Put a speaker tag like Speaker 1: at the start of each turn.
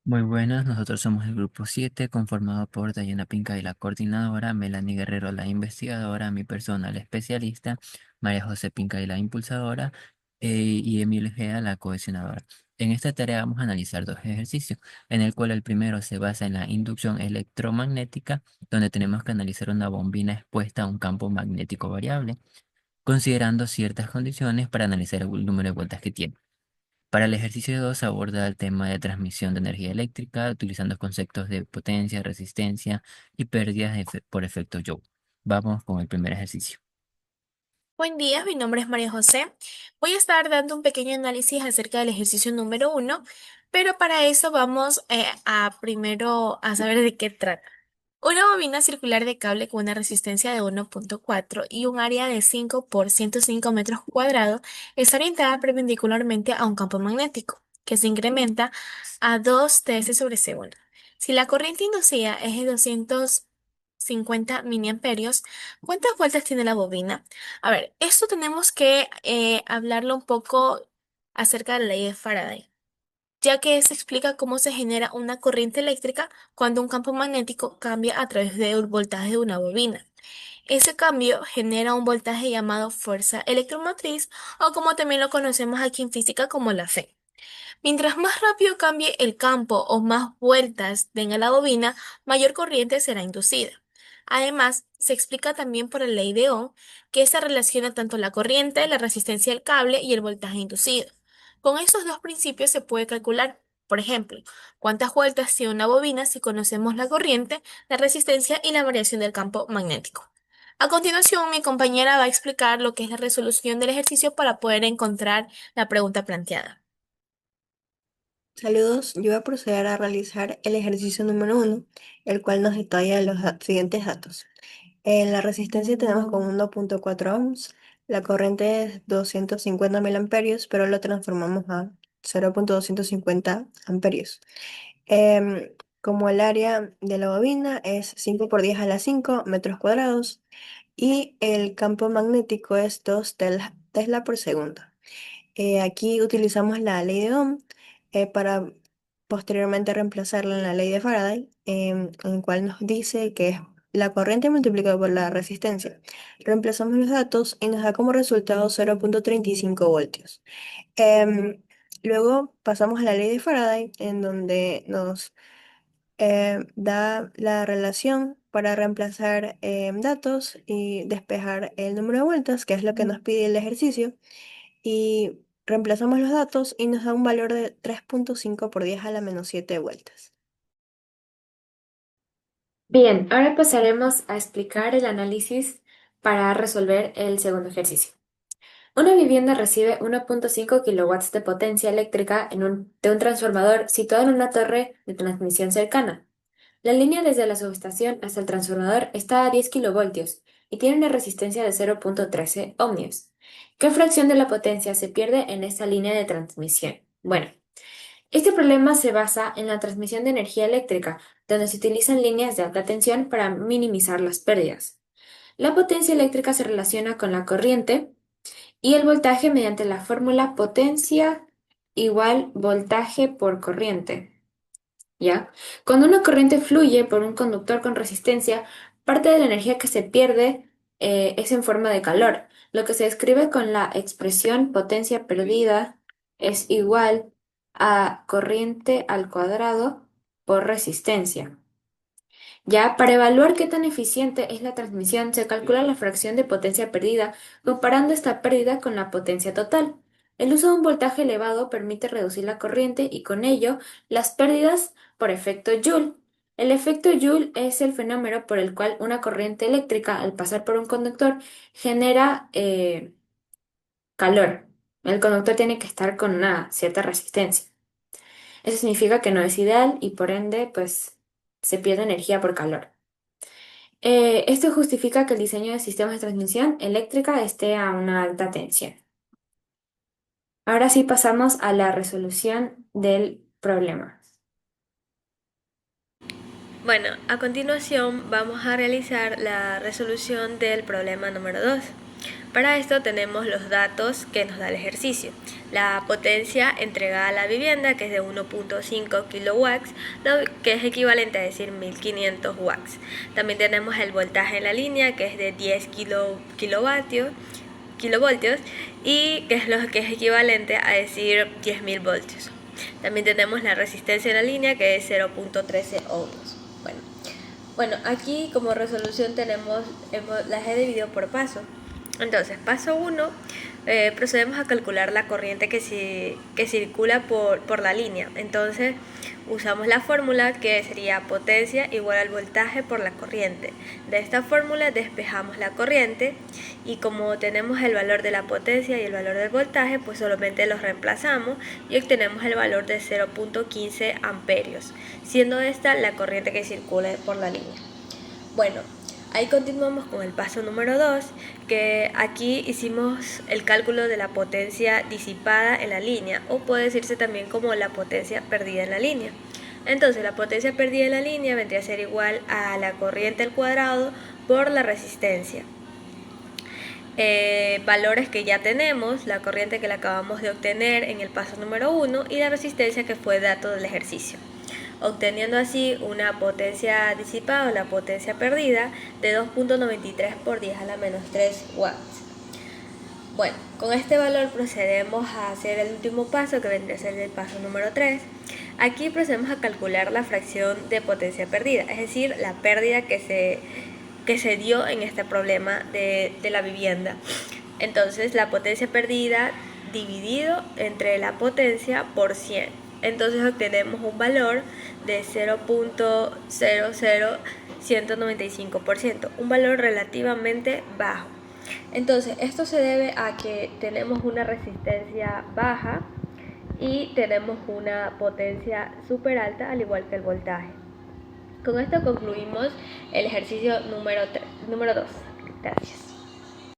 Speaker 1: Muy buenas, nosotros somos el grupo 7 conformado por Dayana Pinca y la coordinadora, Melanie Guerrero la investigadora, mi persona la especialista, María José Pinca y la impulsadora y Emil Gea la cohesionadora. En esta tarea vamos a analizar dos ejercicios, en el cual el primero se basa en la inducción electromagnética, donde tenemos que analizar una bombina expuesta a un campo magnético variable, considerando ciertas condiciones para analizar el número de vueltas que tiene. Para el ejercicio 2 se aborda el tema de transmisión de energía eléctrica utilizando conceptos de potencia, resistencia y pérdidas por efecto Joule. Vamos con el primer ejercicio.
Speaker 2: Buen día, mi nombre es María José. Voy a estar dando un pequeño análisis acerca del ejercicio número uno, pero para eso vamos a primero a saber de qué trata. Una bobina circular de cable con una resistencia de 1,4 y un área de 5 por 105 metros cuadrados está orientada perpendicularmente a un campo magnético que se incrementa a 2 TS sobre segundo. Si la corriente inducida es de 250 miliamperios, ¿cuántas vueltas tiene la bobina? A ver, esto tenemos que hablarlo un poco acerca de la ley de Faraday, ya que se explica cómo se genera una corriente eléctrica cuando un campo magnético cambia a través del voltaje de una bobina. Ese cambio genera un voltaje llamado fuerza electromotriz o como también lo conocemos aquí en física como la Fe. Mientras más rápido cambie el campo o más vueltas tenga la bobina, mayor corriente será inducida. Además, se explica también por la ley de Ohm que esta relaciona tanto la corriente, la resistencia del cable y el voltaje inducido. Con estos dos principios se puede calcular, por ejemplo, cuántas vueltas tiene una bobina si conocemos la corriente, la resistencia y la variación del campo magnético. A continuación, mi compañera va a explicar lo que es la resolución del ejercicio para poder encontrar la pregunta planteada.
Speaker 3: Saludos, yo voy a proceder a realizar el ejercicio número uno, el cual nos detalla los siguientes datos. En la resistencia tenemos con 1,4 ohms, la corriente es 250 miliamperios, pero lo transformamos a 0,250 amperios. Como el área de la bobina es 5 por 10 a la 5 metros cuadrados y el campo magnético es 2 tesla por segundo. Aquí utilizamos la ley de Ohm para posteriormente reemplazarla en la ley de Faraday, en el cual nos dice que es la corriente multiplicada por la resistencia. Reemplazamos los datos y nos da como resultado 0,35 voltios. Em, Luego pasamos a la ley de Faraday, en donde nos da la relación para reemplazar datos y despejar el número de vueltas, que es lo que nos pide el ejercicio y reemplazamos los datos y nos da un valor de 3,5 por 10 a la menos 7 vueltas.
Speaker 4: Bien, ahora pasaremos a explicar el análisis para resolver el segundo ejercicio. Una vivienda recibe 1,5 kilowatts de potencia eléctrica de un transformador situado en una torre de transmisión cercana. La línea desde la subestación hasta el transformador está a 10 kilovoltios y tiene una resistencia de 0,13 ohmios. ¿Qué fracción de la potencia se pierde en esta línea de transmisión? Bueno, este problema se basa en la transmisión de energía eléctrica, donde se utilizan líneas de alta tensión para minimizar las pérdidas. La potencia eléctrica se relaciona con la corriente y el voltaje mediante la fórmula potencia igual voltaje por corriente. ¿Ya? Cuando una corriente fluye por un conductor con resistencia, parte de la energía que se pierde es en forma de calor, lo que se describe con la expresión potencia perdida es igual a corriente al cuadrado por resistencia. Ya, para evaluar qué tan eficiente es la transmisión, se calcula la fracción de potencia perdida, comparando esta pérdida con la potencia total. El uso de un voltaje elevado permite reducir la corriente y con ello las pérdidas por efecto Joule. El efecto Joule es el fenómeno por el cual una corriente eléctrica, al pasar por un conductor, genera calor. El conductor tiene que estar con una cierta resistencia. Eso significa que no es ideal y por ende, pues, se pierde energía por calor. Esto justifica que el diseño de sistemas de transmisión eléctrica esté a una alta tensión. Ahora sí pasamos a la resolución del problema.
Speaker 2: Bueno, a continuación vamos a realizar la resolución del problema número 2.
Speaker 5: Para esto tenemos los datos que nos da el ejercicio. La potencia entregada a la vivienda, que es de 1.5 kilowatts, que es equivalente a decir 1500 watts. También tenemos el voltaje en la línea, que es de 10 kilovoltios, y que es equivalente a decir 10.000 voltios. También tenemos la resistencia en la línea, que es 0.13 ohms. Bueno, aquí como resolución las he dividido por paso. Entonces, paso 1, procedemos a calcular la corriente que circula por la línea. Entonces, usamos la fórmula que sería potencia igual al voltaje por la corriente. De esta fórmula despejamos la corriente y como tenemos el valor de la potencia y el valor del voltaje, pues solamente los reemplazamos y obtenemos el valor de 0.15 amperios, siendo esta la corriente que circula por la línea. Bueno, ahí continuamos con el paso número 2, que aquí hicimos el cálculo de la potencia disipada en la línea, o puede decirse también como la potencia perdida en la línea. Entonces, la potencia perdida en la línea vendría a ser igual a la corriente al cuadrado por la resistencia. Valores que ya tenemos, la corriente que la acabamos de obtener en el paso número 1 y la resistencia que fue dato del ejercicio, obteniendo así una potencia disipada o la potencia perdida de 2.93 por 10 a la menos 3 watts. Bueno, con este valor procedemos a hacer el último paso, que vendría a ser el paso número 3. Aquí procedemos a calcular la fracción de potencia perdida, es decir, la pérdida que se dio en este problema de la vivienda. Entonces, la potencia perdida dividido entre la potencia por 100. Entonces obtenemos un valor de 0.00195%, un valor relativamente bajo. Entonces, esto se debe a que tenemos una resistencia baja y tenemos una potencia súper alta, al igual que el voltaje. Con esto concluimos el ejercicio número 2. Gracias.